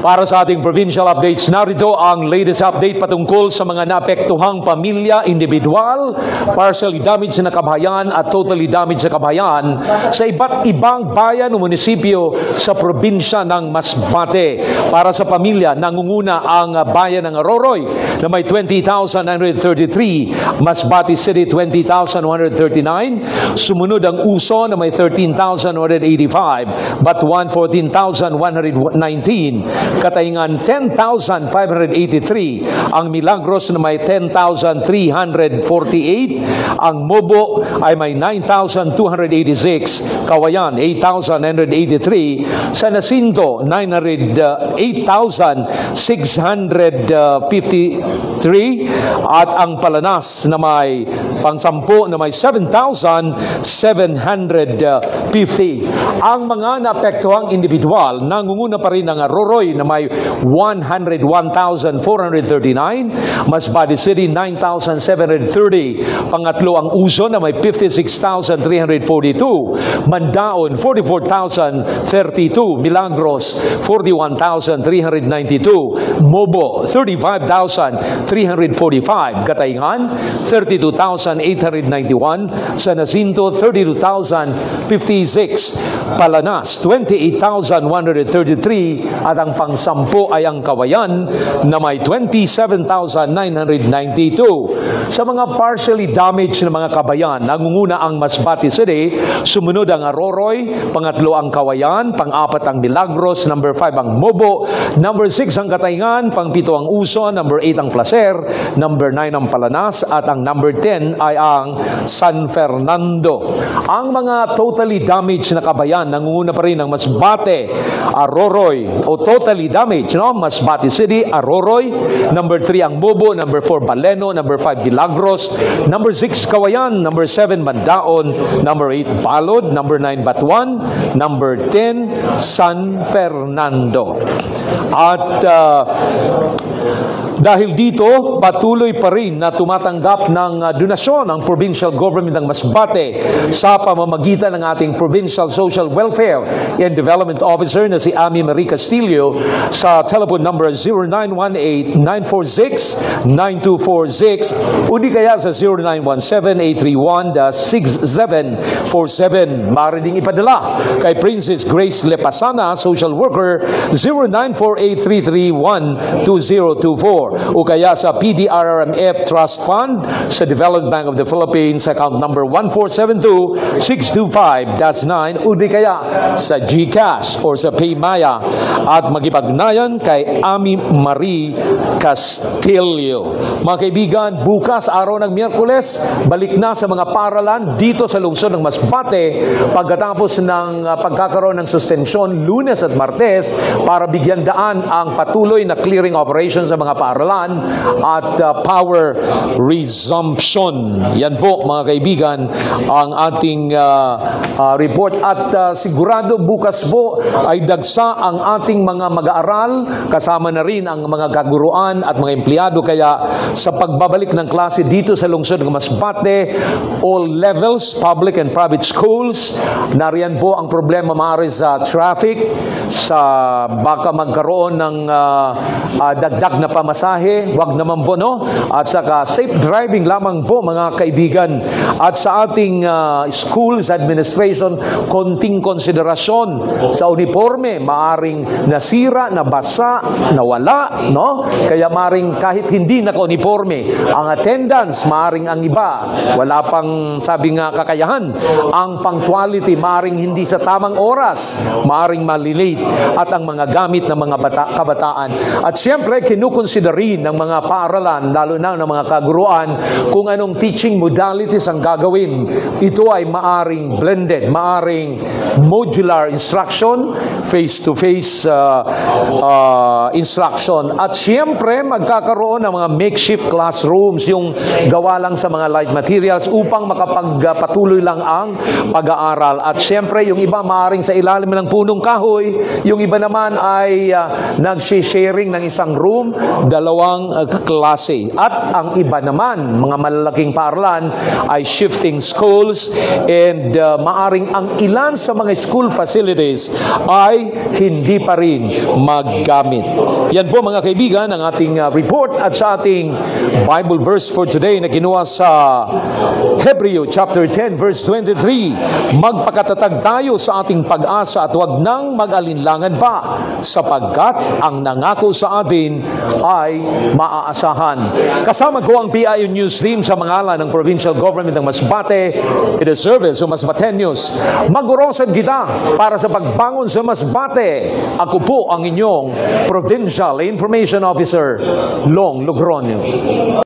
Para sa ating provincial updates, narito ang latest update patungkol sa mga naapektuhang pamilya, individual, partially damaged na kabahayan at totally damaged na kabahayan sa iba't ibang bayan o munisipyo sa probinsya ng Masbate. Para sa pamilya, nangunguna ang bayan ng Aroroy na may 20,933, Masbate City 20,139, sumunod ang Uso na may 13,185, Batuan 14,119, Katayngan 10,583, ang Milagros na may 10,348, ang Mobo ay may 9,286, Kawayan 8,983, San Jacinto 8,653, at ang Palanas na may pangsampu na may 7,750. Ang mga naapektuhang individual, nangunguna pa rin ang Aroroy na may 101,439, Masbate City 9,730, pangatlo ang Uso na may 56,342, Mandaon 44,032, Milagros 41,392, Mobo 35,345, Katayngan 32,891, San Jacinto 32,056, Palanas 28,133, at ang pangsampu ay ang Kawayan na may 27,992. Sa mga partially damaged na mga kabayan, nangunguna ang Masbate City, sumunod ang Aroroy, pangatlo ang Kawayan, pang-apat ang Milagros, number 5 ang Mobo, number 6 ang Katayngan, pang-7 ang Uso, number 8 ang Placer, number 9 ang Palanas, at ang number 10 ay ang San Fernando. Ang mga totally damaged na kabayan, nangunguna pa rin ang Masbate, Aroroy, o totally damaged, no? Masbate City, Aroroy, number 3 ang Mobo, number 4 Baleno, number 5 Milagros, number 6 Kawayan, number 7 Mandaon, number 8 Balod, number 9 Batuan, number 10 San Fernando. At dahil dito, patuloy pa rin na tumatanggap ng donasyon ang provincial government ng Masbate sa pamamagitan ng ating Provincial Social Welfare and Development Officer na si Ami Marie Castillo sa telephone number 0918-946-9246 o di kaya sa 0917-831-6747. Maaari ding ipadala kay Princess Grace Lepasana, Social Worker, 0948-331-2024 o kaya sa PDRRMF Trust Fund sa Development Bank of the Philippines, account number 1472625-9 o di kaya sa GCash or sa PayMaya, at magipagnayan kay Ami Marie Castillo. Mga kaibigan, bukas araw ng Miyerkules, balik na sa mga paaralan dito sa lungsod ng Masbate pagkatapos ng pagkakaroon ng suspensyon Lunes at Martes para bigyan daan ang patuloy na clearing operation sa mga paaralan at power resumption. Yan po mga kaibigan ang ating report, at sigurado bukas po ay dagsa ang ating mga mag-aaral, kasama na rin ang mga kaguruan at mga empleyado. Kaya sa pagbabalik ng klase dito sa lungsod ng Masbate, all levels, public and private schools, nariyan po ang problema maaari sa traffic, sa baka magkaroon ng dagdag na pamasahe, wag naman po, no? At saka safe driving lamang po mga kaibigan. At sa ating schools administration, konting konsiderasyon sa uniforme, maaring nasira, nabasa, nawala, no? Kaya maaring kahit hindi naka-uniforme, ang attendance, maaring ang iba, wala pang sabi nga kakayahan, ang punctuality, maaring hindi sa tamang oras, maaring malilate, at ang mga gamit ng mga kabataan. At siyempre, kinukonsiderin ng mga paaralan, lalo na ng mga kaguruan, kung anong teaching modalities ang gagawin. Ito ay maaring blended, maaring modular instruction, face-to-face instruction. At siyempre, magkakaroon ng mga makeshift classrooms, yung gawa lang sa mga light materials upang makapagpatuloy lang ang pag-aaral. At siyempre, yung iba maaring sa ilalim ng punong kahoy, yung iba naman ay ay nagsisharing ng isang room, 2 klase. At ang iba naman, mga malalaking paaralan, ay shifting schools and maaring ang ilan sa mga school facilities ay hindi pa rin maggamit. Yan po mga kaibigan ang ating report at sa ating Bible verse for today na kinuha sa Hebreo chapter 10 verse 23. Magpakatatag tayo sa ating pag-asa at huwag nang mag-alinlangan pa sapagkat ang nangako sa atin ay maaasahan. Kasama ko ang PIU News Team sa pangalan ng Provincial Government ng Masbate, it is service o Masbate News. Mag-urosan kita para sa pagbangon sa Masbate. Ako po ang inyong Provincial Information Officer, Long Logronio.